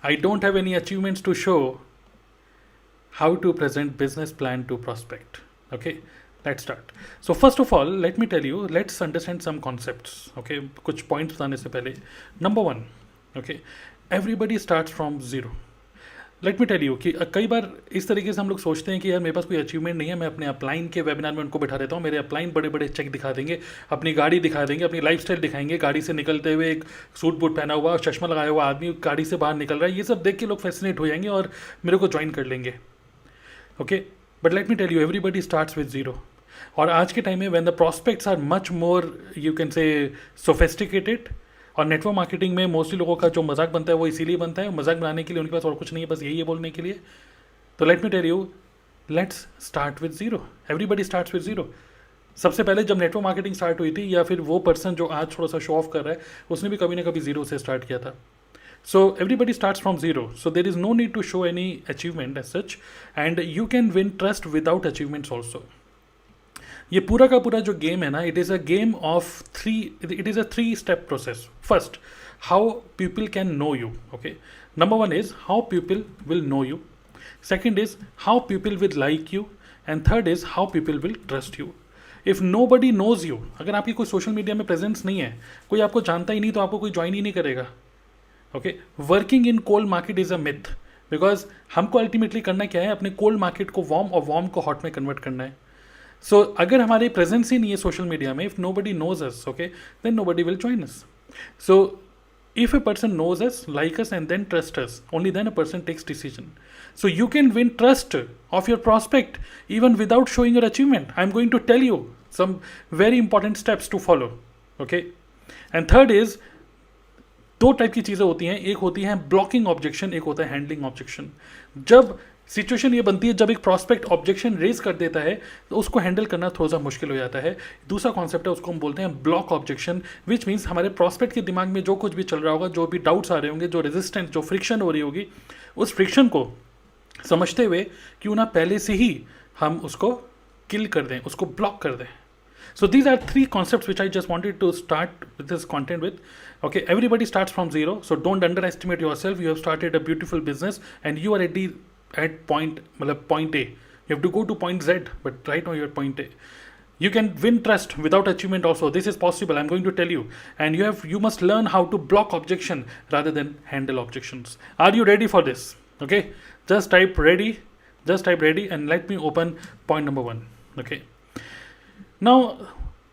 I don't have any achievements to show. How to present business plan to prospect. Okay, let's start. So first of all, let me tell you, let's understand some concepts. Okay, कुछ points बताने से पहले. Number one, okay, everybody starts from zero. Let me tell you कि कई बार इस तरीके से हम लोग सोचते हैं कि यार मेरे पास कोई अचीवमेंट नहीं है, मैं अपने अपलाइन के वेबिनार में उनको बैठा देता हूँ, मेरे अपलाइन बड़े बड़े चेक दिखा देंगे, अपनी गाड़ी दिखा देंगे, अपनी लाइफस्टाइल दिखाएंगे, गाड़ी से निकलते हुए एक सूट बूट पहना हुआ और चश्मा लगाया हुआ आदमी गाड़ी से बाहर निकल रहा है, ये सब देख के लोग फैसिनेट हो जाएंगे और मेरे को ज्वाइन कर लेंगे. Okay, but let me tell you, everybody starts with zero. और आज के टाइम में when the prospects are much more you can say sophisticated, और नेटवर्क मार्केटिंग में मोस्टली लोगों का जो मजाक बनता है वो इसीलिए बनता है, मजाक बनाने के लिए, उनके पास और कुछ नहीं है, बस यही है बोलने के लिए. तो let me tell you, let's start with zero. Everybody starts with zero. सबसे पहले जब नेटवर्क मार्केटिंग स्टार्ट हुई थी, या फिर वो पर्सन जो आज थोड़ा सा शो ऑफ कर रहा है, उसने भी कभी ना कभी जीरो से स्टार्ट किया था. So everybody starts from zero. So there is no need to show any achievement as such, and you can win trust without achievements also. ये पूरा का पूरा जो गेम है ना, it is a game of three, it is a 3-step process. First, how people can know you. Okay, number one is how people will know you. Second is how people will like you. And third is how people will trust you. If nobody knows you, अगर आपकी कोई social media में presence नहीं है, कोई आपको जानता ही नहीं, तो आपको कोई ज्वाइन ही नहीं करेगा. Okay, working in cold market is a myth, because हमको अल्टीमेटली करना क्या है, अपने कोल्ड मार्केट को वार्म और वार्म को हॉट में कन्वर्ट करना है. सो अगर हमारे प्रेजेंस ही नहीं है सोशल मीडिया में, if nobody knows us, okay, then nobody will join us. So if a person knows us, like us, and then trust us, only then a person takes decision. So you can win trust of your prospect even without showing your achievement. I'm going to tell you some very important steps to follow. Okay, and third is, दो type की चीज़ें होती हैं, एक होती है blocking objection, एक होता है हैंडलिंग ऑब्जेक्शन. जब सिचुएशन ये बनती है, जब एक प्रॉस्पेक्ट ऑब्जेक्शन रेज कर देता है, तो उसको हैंडल करना थोड़ा सा मुश्किल हो जाता है. दूसरा कॉन्सेप्ट है, उसको हम बोलते हैं ब्लॉक ऑब्जेक्शन, विच मीन्स हमारे प्रॉस्पेक्ट के दिमाग में जो कुछ भी चल रहा होगा, जो भी डाउट्स आ रहे होंगे, जो रेजिस्टेंस, जो फ्रिक्शन हो रही होगी, उस फ्रिक्शन को समझते हुए क्यों ना पहले से ही हम उसको किल कर दें, उसको ब्लॉक कर दें. So these are 3 concepts which I just wanted to start with this content with. Okay, everybody starts from zero, so don't underestimate yourself. You have started a beautiful business and you are at point A. You have to go to point Z, but right now you're at point A. You can win trust without achievement also. This is possible, I'm going to tell you. And you must learn how to block objection rather than handle objections. Are you ready for this? Okay, just type ready and let me open point number 1. Okay. Now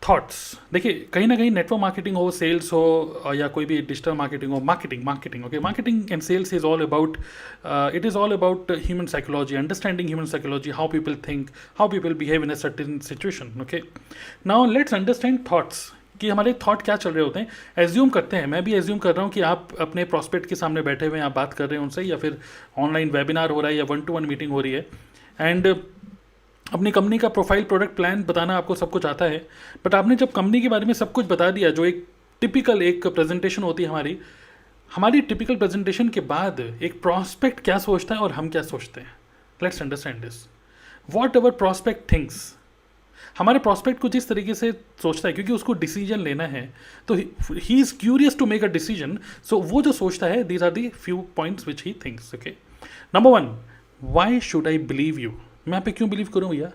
thoughts. देखिए, कहीं ना कहीं network marketing हो, sales हो, या कोई भी digital marketing हो, marketing okay, marketing and sales is all about, it is all about human psychology, understanding human psychology, how people think, how people behave in a certain situation. Okay, now let's understand thoughts, कि हमारे thought क्या चल रहे होते हैं. Assume करते हैं, मैं भी एज्यूम कर रहा हूँ कि आप अपने प्रॉस्पेक्ट के सामने बैठे हुए हैं, आप बात कर रहे हैं उनसे, या फिर ऑनलाइन वेबिनार हो रहा है, या 1-to-1 मीटिंग हो रही है, एंड अपनी कंपनी का प्रोफाइल, प्रोडक्ट प्लान बताना आपको सब कुछ आता है. बट आपने जब कंपनी के बारे में सब कुछ बता दिया, जो एक टिपिकल एक प्रेजेंटेशन होती है हमारी टिपिकल प्रेजेंटेशन के बाद एक प्रॉस्पेक्ट क्या सोचता है और हम क्या सोचते हैं. Let's understand this. What ever prospect thinks, हमारे प्रॉस्पेक्ट को जिस तरीके से सोचता है, क्योंकि उसको डिसीजन लेना है, तो ही is curious to make a decision. So वो जो सोचता है, these are the few points which he thinks. Okay, number 1, why should I believe you. मैं आप पे क्यों बिलीव करूं भैया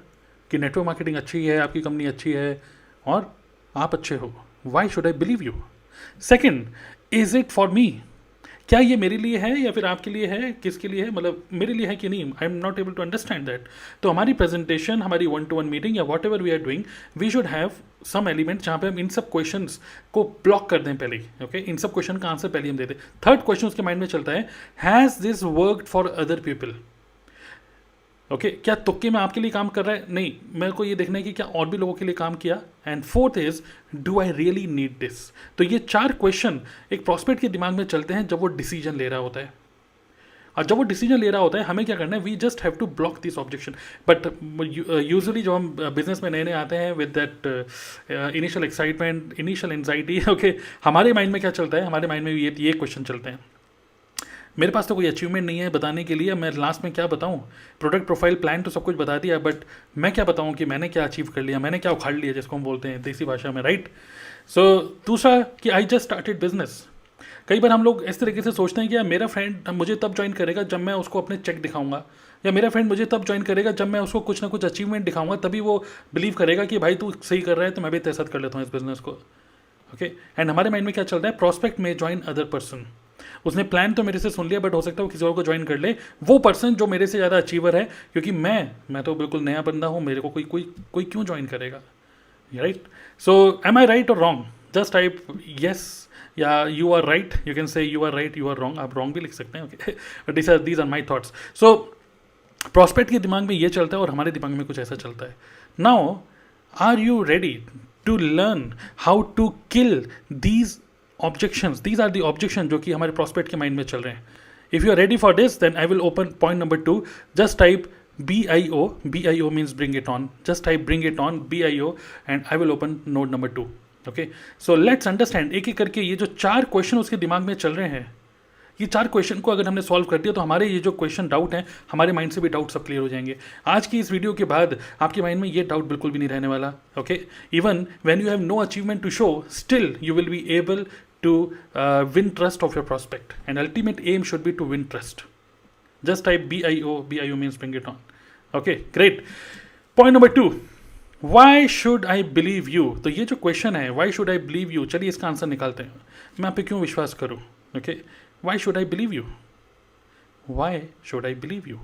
कि नेटवर्क मार्केटिंग अच्छी है, आपकी कंपनी अच्छी है और आप अच्छे हो. Y should I believe you. Second, is it for मी. क्या ये मेरे लिए है या फिर आपके लिए है, किसके लिए है, मतलब मेरे लिए है कि नहीं. I am not able to understand that. तो हमारी प्रेजेंटेशन, हमारी 1-to-1 मीटिंग, या whatever we are doing, we should have some element जहाँ पे हम इन सब क्वेश्चंस को ब्लॉक कर दें पहले. ओके, इन सब क्वेश्चन का आंसर पहले हम दे दें. थर्ड क्वेश्चन उसके माइंड में चलता है, has this worked for other people. Okay, क्या तुक्के में आपके लिए काम कर रहा है, नहीं, मेरे को ये देखना है कि क्या और भी लोगों के लिए काम किया. And fourth is, do I really need this. तो ये 4 क्वेश्चन एक प्रॉस्पेक्ट के दिमाग में चलते हैं जब वो डिसीजन ले रहा होता है. और जब वो डिसीजन ले रहा होता है, हमें क्या करना है, we just have to block this objection. But usually जो हम बिजनेस में नए नए आते हैं with that initial excitement, initial anxiety, okay, हमारे माइंड में क्या चलता है, हमारे माइंड में ये क्वेश्चन चलते हैं. मेरे पास तो कोई अचीवमेंट नहीं है बताने के लिए, मैं लास्ट में क्या बताऊं. प्रोडक्ट प्रोफाइल प्लान तो सब कुछ बता दिया, बट मैं क्या बताऊं कि मैंने क्या अचीव कर लिया, मैंने क्या उखाड़ लिया, जिसको हम बोलते हैं देसी भाषा में, राइट. सो दूसरा कि आई जस्ट स्टार्टेड बिजनेस. कई बार हम लोग इस तरीके से सोचते हैं कि यार मेरा फ्रेंड मुझे तब ज्वाइन करेगा जब मैं उसको अपने चेक दिखाऊंगा, या मेरा फ्रेंड मुझे तब ज्वाइन करेगा जब मैं उसको कुछ ना कुछ अचीवमेंट दिखाऊंगा, तभी वो बिलीव करेगा कि भाई तू सही कर रहा है तो मैं भी तेरे साथ कर लेता हूँ इस बिजनेस को। ओके, एंड हमारे माइंड में क्या चल रहा है, प्रॉस्पेक्ट में ज्वाइन अदर पर्सन। उसने प्लान तो मेरे से सुन लिया, बट हो सकता है वो किसी और को ज्वाइन कर ले, वो पर्सन जो मेरे से ज़्यादा अचीवर है, क्योंकि मैं तो बिल्कुल नया बंदा हूँ, मेरे को कोई कोई कोई क्यों ज्वाइन करेगा, right? So am I right और रॉन्ग? जस्ट टाइप यस या you are right, you can say you are right, you are wrong, आप रॉन्ग भी लिख सकते हैं। Okay, but these are my thoughts. So prospect के दिमाग में ये चलता है और हमारे दिमाग में कुछ ऐसा चलता है। Now are you ready to learn how to kill these objections? These are the objection जो कि हमारे प्रॉस्पेक्ट के माइंड में चल रहे हैं। If you are ready for this, then I will open point number 2. Just type BIO. BIO means bring it on. Just type bring it on, BIO, and I will open node number 2. Okay, so let's understand एक एक करके ये जो 4 question उसके दिमाग में चल रहे हैं, ये 4 क्वेश्चन को अगर हमने सॉल्व कर दिया तो हमारे ये जो क्वेश्चन डाउट हैं, हमारे माइंड से भी डाउट सब क्लियर हो जाएंगे। आज की इस वीडियो के बाद आपके माइंड में ये डाउट बिल्कुल भी नहीं रहने वाला। Okay, even when you have no achievement to show, still you will be able to win trust of your prospect, and ultimate aim should be to win trust. Just type BIO. BIO means bring it on. Okay, great. Point number 2. Why should I believe you? तो ये जो question है, why should I believe you, चलिए इसका answer निकालते हैं। मैं आप पे क्यों विश्वास करूँ? Okay, why should I believe you? Why should I believe you?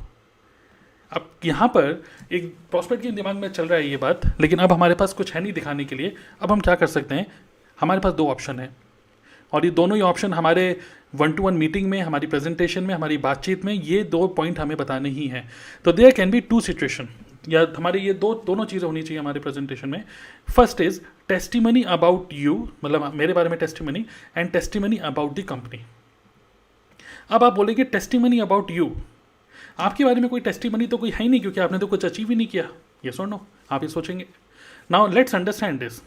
अब यहाँ पर एक प्रॉस्पेक्ट के दिमाग में चल रहा है ये बात, लेकिन अब हमारे पास कुछ है नहीं दिखाने के लिए। अब हम क्या कर सकते हैं, हमारे पास 2 ऑप्शन है, और ये दोनों ही ऑप्शन हमारे 1-to-1 मीटिंग में, हमारी प्रेजेंटेशन में, हमारी बातचीत में ये 2 पॉइंट हमें बताने ही हैं। तो देयर कैन बी 2 सिचुएशन, या हमारे ये दोनों चीज़ें होनी चाहिए हमारे प्रेजेंटेशन में। First is testimony about you, मतलब मेरे बारे में testimony, and testimony about the company. अब आप बोलेंगे टेस्टिमनी अबाउट यू, आपके बारे में कोई टेस्टिमनी तो कोई है ही नहीं, क्योंकि आपने तो कुछ अचीव ही नहीं किया। ये सुन लो, आप ये सोचेंगे। Now let's understand this.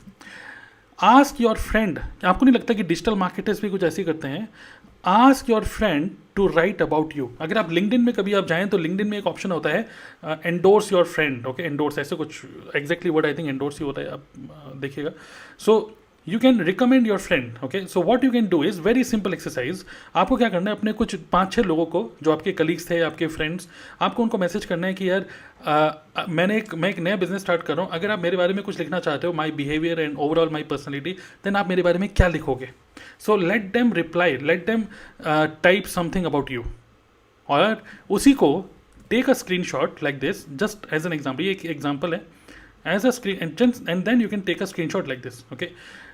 Ask your friend, आपको नहीं लगता कि डिजिटल मार्केटर्स भी कुछ ऐसे करते हैं? Ask your friend to write about you. अगर आप लिंक्डइन में कभी आप जाएं तो लिंक्डइन में एक ऑप्शन होता है endorse your friend. Okay, endorse ऐसे कुछ exactly word I think endorse ही होता है, आप देखिएगा। So you can recommend your friend. Okay, so what you can do is very simple exercise. आपको क्या करना है, अपने कुछ 5-6 लोगों को जो आपके कलीग्स थे, आपके फ्रेंड्स, आपको उनको मैसेज करना है कि यार मैं एक नया बिजनेस स्टार्ट कर रहा हूँ, अगर आप मेरे बारे में कुछ लिखना चाहते हो, my behaviour and overall my personality, then आप मेरे बारे में क्या लिखोगे? So let them reply, let them type something about you, और उसी को take a screen shot like this, just as an example. ये एक एग्जाम्पल है, as a screen, and then you can take a screenshot like this. Okay,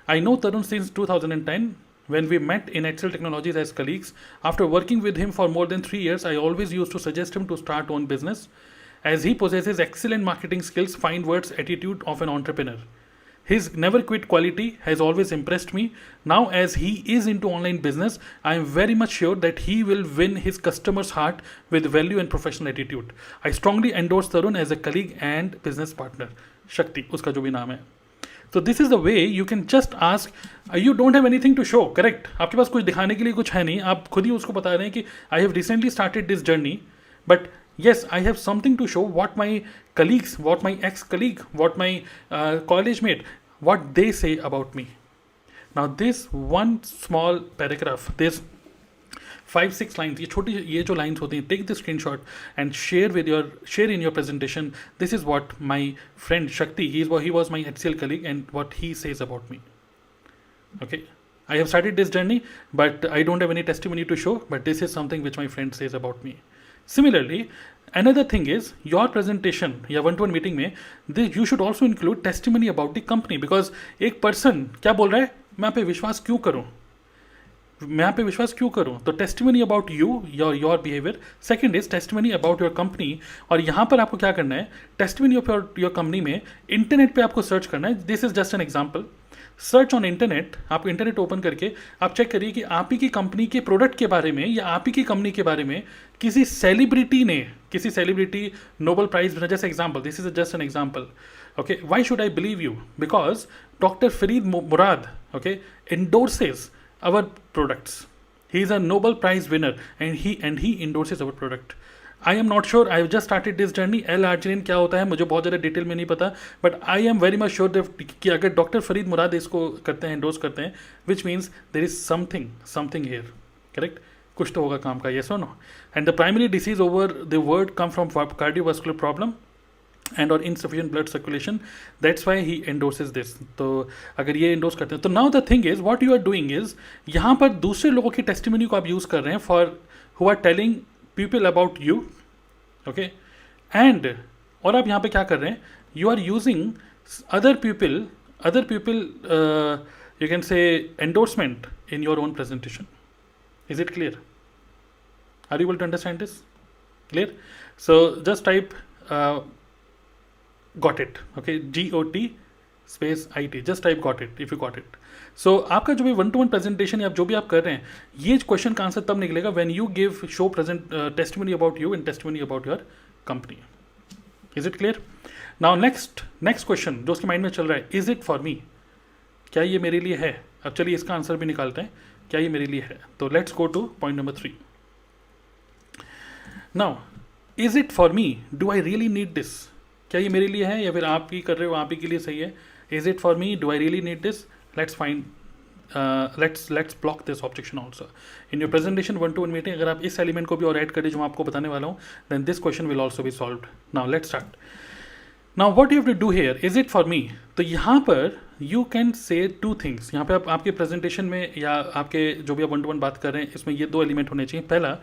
I know Tarun since 2010 when we met in Excel Technologies as colleagues. After working with him for more than 3 years, I always used to suggest him to start own business, as he possesses excellent marketing skills, fine words, attitude of an entrepreneur. His never quit quality has always impressed me. Now as he is into online business, I am very much sure that he will win his customers' heart with value and professional attitude. I strongly endorse Tarun as a colleague and business partner. शक्ति उसका जो भी नाम है। तो this is the way you can just ask, you don't have anything to show, correct? आपके पास कुछ दिखाने के लिए कुछ है नहीं, आप खुद ही उसको बता रहे हैं कि I have recently started this journey, but yes, I have something to show, what my colleagues, what my ex-colleague, what my college mate, what they say about me. Now this one small paragraph, this 5-6 lines, ये जो lines होती हैं, take the screenshot and share in your presentation. This is what my friend Shakti, he was my HCL colleague, and what he says about me. Okay, I have started this journey, but I don't have any testimony to show, but this is something which my friend says about me. Similarly, another thing is your presentation या 1-to-1 meeting में you should also include testimony about the company, because एक person क्या बोल रहा है, मैं आप पे विश्वास क्यों करूँ, मैं यहाँ पे विश्वास क्यों करूँ? तो testimony about you, your behaviour. Second is testimony about your company, और यहाँ पर आपको क्या करना है, टेस्टिमनी ऑफ योर कंपनी में इंटरनेट पे आपको सर्च करना है। This is just an example. Search on internet, आप इंटरनेट ओपन करके आप चेक करिए कि आप ही की कंपनी के प्रोडक्ट के बारे में या आप ही की कंपनी के बारे में किसी सेलिब्रिटी नोबेल प्राइज विनर, जैसे example, this is just an example. Okay, Y should I believe you? Because doctor Farid Murad, okay, endorses our products. He is a Nobel Prize winner, and he endorses our product. I am not sure, I just started this journey. L arginine क्या होता है मुझे बहुत ज़्यादा detail में नहीं पता, but I am very much sure कि अगर डॉक्टर फरीद मुराद इसको करते हैं, एंडोर्स करते हैं, which means there is something here, correct, कुछ तो होगा काम का, येस और no. And the primary disease over the world come from cardiovascular problem and or insufficient blood circulation, that's why he endorses this। तो अगर ये endorse करते हैं तो now the thing is what you are doing is यहाँ पर दूसरे लोगों की testimony को आप use कर रहे हैं for who are telling people about you, okay, and और आप यहाँ पे क्या कर रहे हैं, you are using other people you can say endorsement in your own presentation। is it clear? Are you able to understand this? Clear? So just type got it, okay, GOT space IT, just type got it if you got it। so आपका जो भी one two one presentation या जो भी आप कर रहे हैं, ये क्वेश्चन का आंसर तब निकलेगा when you give show present testimony about you and testimony about your company। is it clear? now next question जो उसके माइंड में चल रहा है, is it for me, क्या ये मेरे लिए है? अब चलिए इसका आंसर भी निकालते हैं, क्या ये मेरे लिए है? तो let's go two point number 3। Now is it for me, do I really need this, क्या ये मेरे लिए है या फिर आप ही कर रहे हो, आप ही के लिए सही है? Is it for me, do I really need this? Let's find let's block this objection also in your presentation 1-to-1 meeting. अगर आप इस एलिमेंट को भी और ऐड करें जो मैं आपको बताने वाला हूँ, then this question will also be solved. Now let's start. Now what you have to do here, is it for me, तो यहाँ पर यू कैन से 2 थिंग्स। यहाँ पे आप आपके प्रेजेंटेशन में या आपके जो भी आप 1-to-1 बात कर रहे हैं, इसमें ये 2 एलिमेंट होने चाहिए। पहला,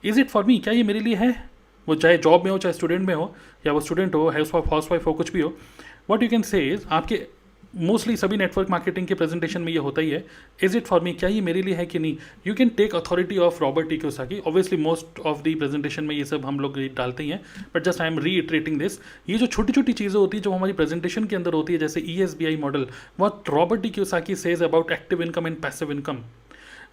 इज इट फॉर मी, क्या ये मेरे लिए है? वो चाहे जॉब में हो, चाहे स्टूडेंट में हो, या वो स्टूडेंट हो, हाउस वाइफ हो, कुछ भी हो, व्हाट यू कैन से इज, आपके मोस्टली सभी नेटवर्क मार्केटिंग के प्रेजेंटेशन में ये होता ही है, इज इट फॉर मी, क्या ये मेरे लिए है कि नहीं? You can take authority of Robert T Kiyosaki. Obviously most of the presentation में ये सब हम लोग डालते ही हैं, but just I am reiterating this. ये जो छोटी छोटी चीज़ें होती है जो हमारी प्रेजेंटेशन के अंदर होती है, जैसे ESBI model, what Robert T Kiyosaki says about active income and passive income,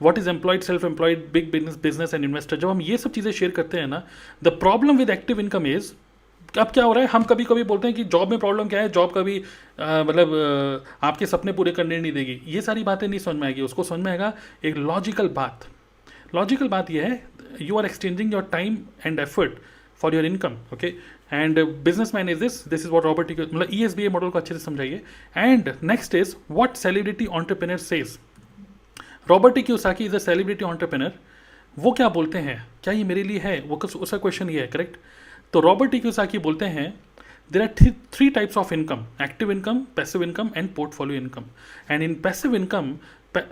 what is employed, self employed, big business and investor, जब हम ये सब चीज़ें शेयर करते हैं ना, the problem with active income is, अब क्या हो रहा है, हम कभी कभी बोलते हैं कि जॉब में प्रॉब्लम क्या है, जॉब कभी मतलब आपके सपने पूरे करने नहीं देगी, ये सारी बातें नहीं समझ में आएगी। उसको समझ में आएगा एक लॉजिकल बात ये है, you are exchanging your time and effort for your income, okay, and business man is this is what Robert T, मतलब ESBI मॉडल को अच्छे से समझाइए। And next is what celebrity entrepreneur says, Robert T Kiyosaki is a celebrity entrepreneur, वो क्या बोलते हैं, क्या ये मेरे लिए है, वो उसका क्वेश्चन ये है, करेक्ट। तो रॉबर्ट टी कियोसाकी बोलते हैं there are 3 types of income, active income, passive income and portfolio income. And in passive income,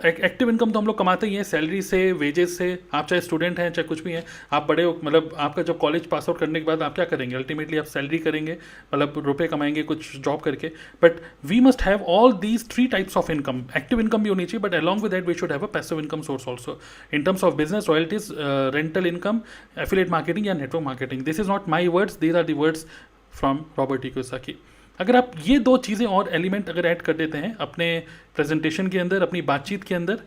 active income तो हम लोग कमाते ही हैं सैलरी से, वेजेस से, आप चाहे स्टूडेंट हैं चाहे कुछ भी हैं, आप बड़े हो, मतलब आपका जब कॉलेज पास आउट करने के बाद आप क्या करेंगे, अल्टीमेटली आप सैलरी करेंगे, मतलब रुपए कमाएंगे कुछ जॉब करके। But we must have all these 3 types of income, active income भी होनी चाहिए, but along with that we should have a passive income source also in terms of business, royalties, rental income, affiliate marketing या network marketing. This is not my words, these are the words from Robert T Kiyosaki. अगर आप ये 2 चीज़ें और element अगर add कर देते हैं अपने प्रेजेंटेशन के अंदर, अपनी बातचीत के अंदर,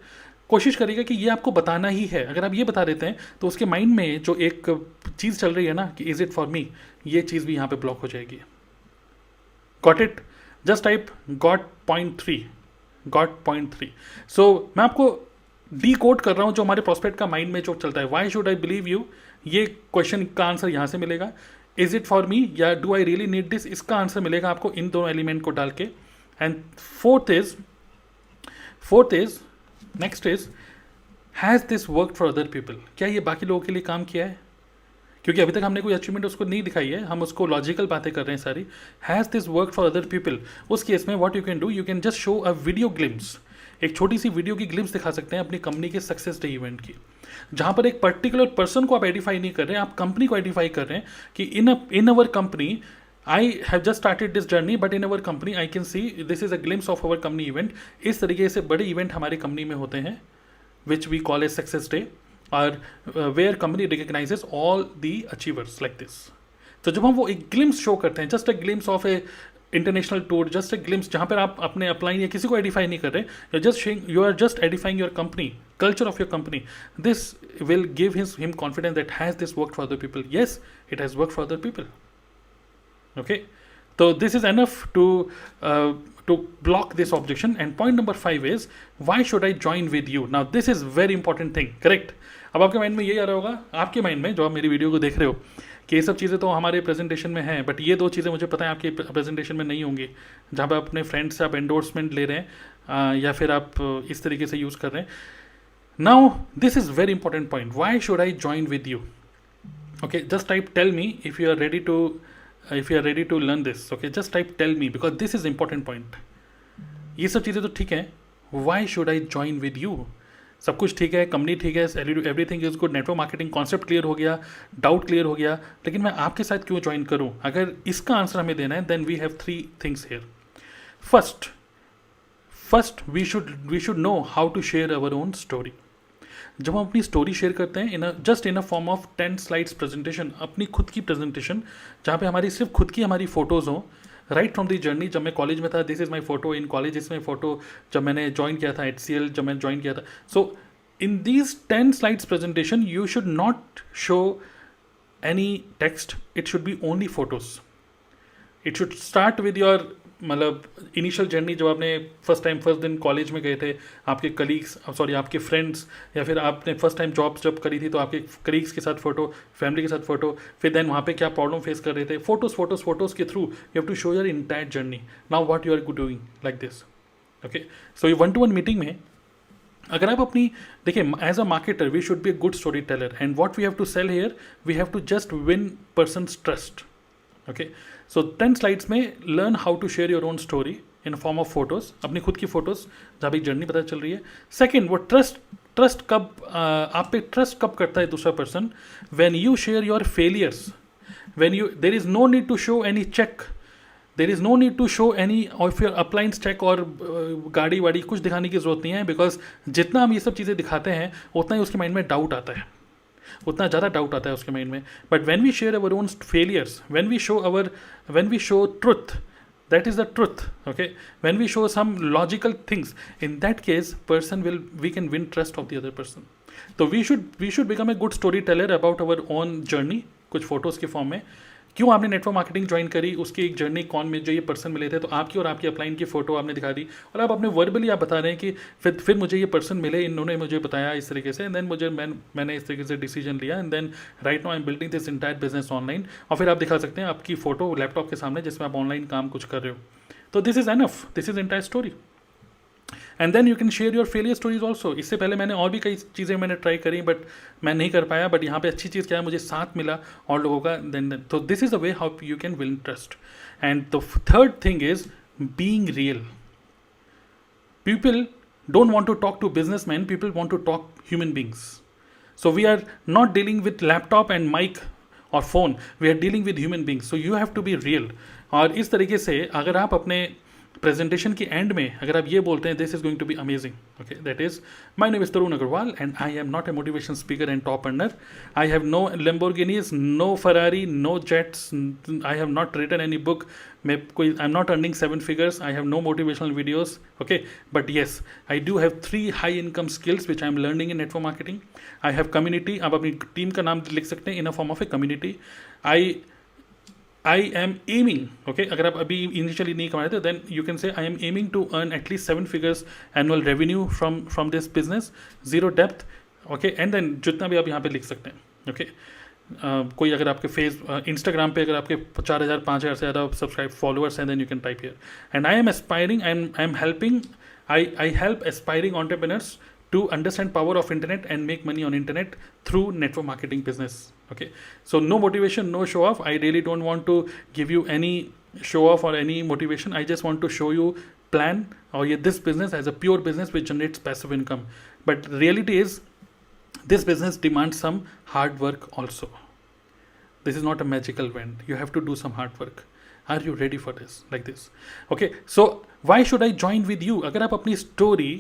कोशिश करिएगा कि ये आपको बताना ही है। अगर आप ये बता देते हैं तो उसके माइंड में जो एक चीज़ चल रही है ना कि इज इट फॉर मी, ये चीज़ भी यहाँ पे ब्लॉक हो जाएगी। Got it? Just type got point 3। सो मैं आपको डी कोड कर रहा हूँ जो हमारे प्रोस्पेक्ट का माइंड में जो चलता है, Y should I believe you, ये क्वेश्चन का आंसर यहाँ से मिलेगा। इज इट फॉर मी या do I really need this, इसका आंसर मिलेगा आपको इन दोनों एलिमेंट को डाल के। And fourth is next is has this work for other people, क्या ये बाकी लोगों के लिए काम किया है? क्योंकि अभी तक हमने कोई अचीवमेंट उसको नहीं दिखाई है, हम उसको लॉजिकल बातें कर रहे हैं सारी। Has this work for other people, उस केस में what you can do, you can just show a video glimpse, एक छोटी सी वीडियो की ग्लिम्स दिखा सकते हैं अपनी कंपनी के सक्सेस डे इवेंट की, जहां पर एक पर्टिकुलर पर्सन को आप आइडेंटिफाई नहीं कर रहे हैं, आप कंपनी को आइडेंटिफाई कर रहे हैं कि in our company I have just started this journey, but in our company I can see this is a glimpse of our company event. इस तरीके से बड़े इवेंट हमारी कंपनी में होते हैं which we call a success day, और where company recognizes all the achievers like this. तो जब हम वो एक ग्लिम्स शो करते हैं, just a glimpse of a international tour, just a glimpse, जहाँ पर आप अपने अपलाइन या किसी को आइडेंटिफाई नहीं कर रहे, you are just identifying your company, culture of your company, this will give him confidence that has this worked for other people, yes it has worked for other people, okay. So this is enough to block this objection. And point number 5 is why should I join with you. Now this is very important thing, correct? अब आपके mind में यही आ रहा होगा, आपके mind में जो आप मेरी वीडियो को देख रहे हो, कि ये सब चीज़ें तो हमारे प्रेजेंटेशन में हैं, बट ये दो चीज़ें मुझे पता है आपके प्रेजेंटेशन में नहीं होंगी, जहाँ पे आप अपने फ्रेंड से आप एंडोर्समेंट ले रहे हैं या फिर आप इस तरीके से यूज़ कर रहे हैं. Now this is very important point. Y should I join with you? Okay, just type tell me if you are ready to learn this. Okay, just type tell me because this is important point. ये सब चीज़ें तो ठीक है. Why should I join with you? सब कुछ ठीक है, कंपनी ठीक है, everything is good, network marketing concept clear हो गया, डाउट क्लियर हो गया, लेकिन मैं आपके साथ क्यों ज्वाइन करूं? अगर इसका आंसर हमें देना है then we have 3 things here. First we should know how to share our own story. जब हम अपनी स्टोरी शेयर करते हैं just in a form of 10 slides presentation, अपनी खुद की प्रेजेंटेशन, जहाँ पे हमारी सिर्फ खुद की हमारी फोटोज़ हों, राइट फ्रॉम दी जर्नी. जब मैं कॉलेज में था, this is my photo in college, इसमें फ़ोटो जब मैंने ज्वाइन किया था HCL, जब मैंने ज्वाइन किया था. So in these 10 slides presentation you should not show any text, it should be only photos. It should start with your मतलब इनिशियल जर्नी, जब आपने फर्स्ट दिन कॉलेज में गए थे, आपके कलीग्स आपके फ्रेंड्स, या फिर आपने फर्स्ट टाइम जॉब जब करी थी तो आपके कलीग्स के साथ फ़ोटो, फैमिली के साथ फ़ोटो, फिर देन वहाँ पे क्या प्रॉब्लम फेस कर रहे थे, फोटोज़ के through you have to show your entire journey. Now what you are doing like this. Okay, so ये 1-to-1 मीटिंग में अगर आप अपनी देखिए, as a marketer we should be a good story teller, and what we have to sell here, we have to just win persons trust. Okay, so 10 slides में learn how to share your own story in form of photos, अपनी खुद की photos जहाँ एक journey पता चल रही है. सेकेंड, वो ट्रस्ट कब आप पे ट्रस्ट कब करता है दूसरा person? When you share your failures, when you there is no need to show any check, there is no need to show any of your appliance check और गाड़ी वाड़ी कुछ दिखाने की ज़रूरत नहीं है, बिकॉज जितना हम ये सब चीज़ें दिखाते हैं उतना ही उसके माइंड में डाउट आता है, उतना ज़्यादा डाउट आता है उसके माइंड में. But when we share our own failures, when we show truth, that is the truth. Okay, when we show some logical things, in that case we can win trust of the other person. So we should become a good storyteller about our own journey, कुछ photos के form में. क्यों आपने network marketing join करी, उसकी एक journey, कौन में जो ये पर्सन मिले थे, तो आपकी और आपकी अपलाइन की फ़ोटो आपने दिखा दी, और आप अपने वर्बली आप बता रहे हैं कि फिर मुझे ये पर्सन मिले, इन्होंने मुझे बताया इस तरीके से, एंड देन मैंने इस तरीके से डिसीजन लिया, and then right now I am building this entire business online. और फिर आप दिखा सकते हैं आपकी फ़ोटो लैपटॉप के सामने जिसमें आप ऑनलाइन काम कुछ कर रहे हो. तो this is enough, this is entire story. And then you can share your failure stories also. इससे पहले मैंने और भी कई चीज़ें मैंने ट्राई करी, बट मैं नहीं कर पाया, बट यहाँ पे अच्छी चीज़ क्या है, मुझे साथ मिला और लोगों का. देन तो this is a way how you can win trust. And the third thing is being real. People don't want to talk to businessmen, people want to talk human beings. So we are not dealing with laptop and mic or phone, we are dealing with human beings. So you have to be real. और इस तरीके से अगर आप अपने presentation के and में अगर आप ये बोलते हैं this is going to be amazing, okay, that is my name is Tarun Agarwal and I am not a motivation speaker and top earner. I have no Lamborghinis, no Ferrari, no jets, I have not written any book. मैं कोई I am not earning 7 figures, I have no motivational videos, okay, but yes I do have 3 high income skills which I am learning in network marketing. I have community, आप अपनी team का नाम लिख सकते हैं in a form of a community. I am aiming, okay, अगर आप अभी इनिशियली नहीं कमा रहे थे, then you can say I am aiming to earn at least 7 figures annual revenue from this business, zero depth, okay, and then जितना भी आप यहाँ पे लिख सकते हैं, okay. कोई अगर आपके इंस्टाग्राम पे अगर आपके 4,000 5,000 से ज़्यादा सब्सक्राइब फॉलोअर्स हैं, then you can type here. And I am aspiring, I am helping, I help aspiring entrepreneurs to understand power of internet and make money on internet through network marketing business. Okay, so no motivation, no show off. I really don't want to give you any show off or any motivation. I just want to show you plan or this business as a pure business which generates passive income. But reality is this business demands some hard work also. This is not a magical wand. You have to do some hard work. Are you ready for this? Like this. Okay, so why should I join with you? अगर आप अपनी story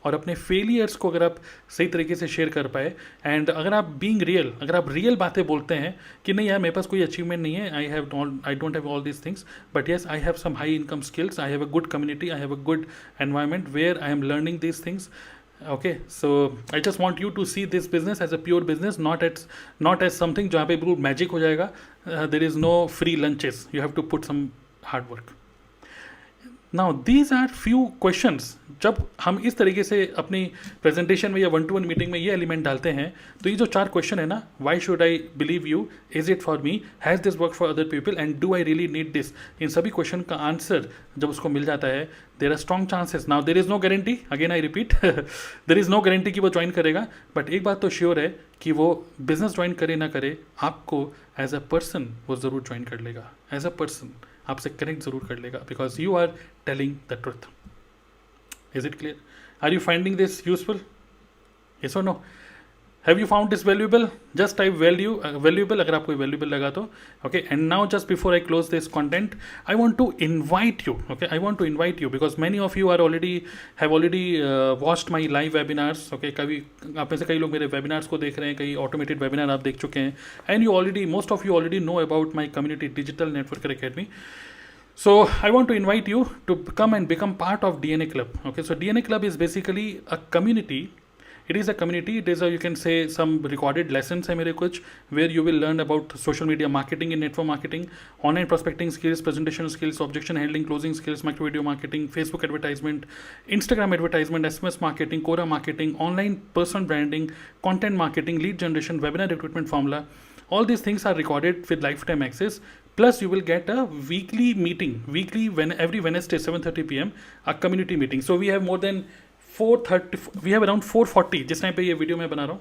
और अपने failures को अगर आप सही तरीके से शेयर कर पाए, एंड अगर आप बीइंग रियल, अगर आप रियल बातें बोलते हैं कि नहीं यार मेरे पास कोई अचीवमेंट नहीं है, I don't have all these things, but yes I have some high income skills, I have a good community, I have a good environment where I am learning these things. Okay, so I just want you to see this business as a pure business, not as something जहाँ पे बिल्कुल magic हो जाएगा. There is no free lunches, you have to put some hard work. Now these are few questions. जब हम इस तरीके से अपनी प्रेजेंटेशन में या 1-to-1 मीटिंग में ये एलिमेंट डालते हैं, तो ये जो 4 क्वेश्चन है ना, why should I believe you, is it for me, has this work for other people, and do I really need this, in सभी क्वेश्चन का आंसर जब उसको मिल जाता है, there are strong chances. Now there is no guarantee, again I repeat, there is no guarantee कि वो join करेगा, बट एक बात तो श्योर है कि वो बिजनेस ज्वाइन करे ना करे, आपको एज अ पर्सन वो ज़रूर ज्वाइन कर लेगा. एज अ पर्सन आपसे कनेक्ट ज़रूर कर लेगा, because you are telling the truth. Is it clear? Are you finding this useful? Yes or no? Have you found this valuable? Just type valuable अगर आपको valuable लगा तो. Okay, and now just before I close this content, I want to invite you. Okay, I want to invite you because many of you have already watched my live webinars. Okay, कभी आप में से कई लोग मेरे webinars को देख रहे हैं, कई automated webinar आप देख चुके हैं, and most of you already know about my community Digital Networker Academy. So I want to invite you to come and become part of DNA Club. Okay, so DNA Club is basically a community. It is a community. It is you can say some recorded lessons है मेरे कुछ, where you will learn about social media marketing and network marketing, online prospecting skills, presentation skills, objection handling, closing skills, micro video marketing, Facebook advertisement, Instagram advertisement, SMS marketing, Quora marketing, online personal branding, content marketing, lead generation, webinar recruitment formula. All these things are recorded with lifetime access. Plus, you will get a weekly meeting, every Wednesday 7:30 p.m. a community meeting. So we have more than 430. We have around 440. जिस time पे ये video मैं बना रहा हूँ,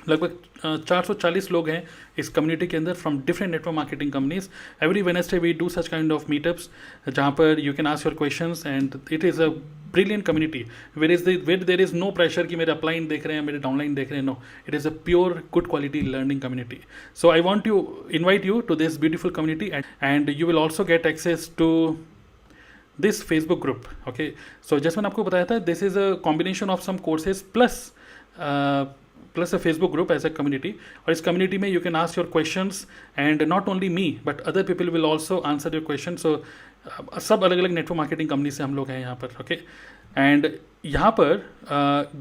लगभग 440 लोग हैं इस कम्युनिटी के अंदर from different network marketing companies. Every Wednesday we do such kind of meetups जहाँ पर you can ask your questions, and it is a brilliant community where there is no pressure कि मेरे अपलाइन देख रहे हैं, मेरे डाउनलाइन देख रहे हैं. No, it is a pure good quality learning community. So I want to invite you to this beautiful community, and you will also get access to this Facebook group. Okay, so जैसे मैंने आपको बताया था, this is a combination of some courses plus a Facebook group as a community. और इस community में you can ask your questions, and not only me but other people will also answer your questions. So सब अलग अलग network marketing company से हम लोग हैं यहाँ पर. ओके, एंड यहाँ पर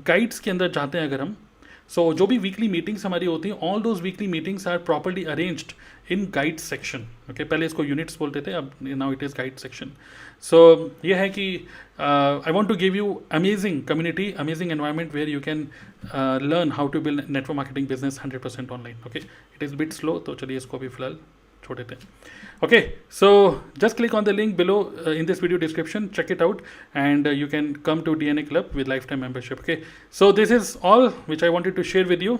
गाइड्स के अंदर जाते हैं अगर हम, सो जो भी वीकली मीटिंग्स हमारी होती हैं, all those weekly meetings are properly arranged in guide section. Okay, पहले इसको यूनिट्स बोलते थे, अब now it is guide section. So ये है कि I want to give you amazing community, amazing environment where you can learn how to build network marketing business 100% online. Okay, it is bit slow, तो चलिए इसको अभी फिलहाल छोड़ देते हैं. Okay, so just click on the link below in this video description, check it out, and you can come to DNA Club with lifetime membership. Okay, so this is all which I wanted to share with you.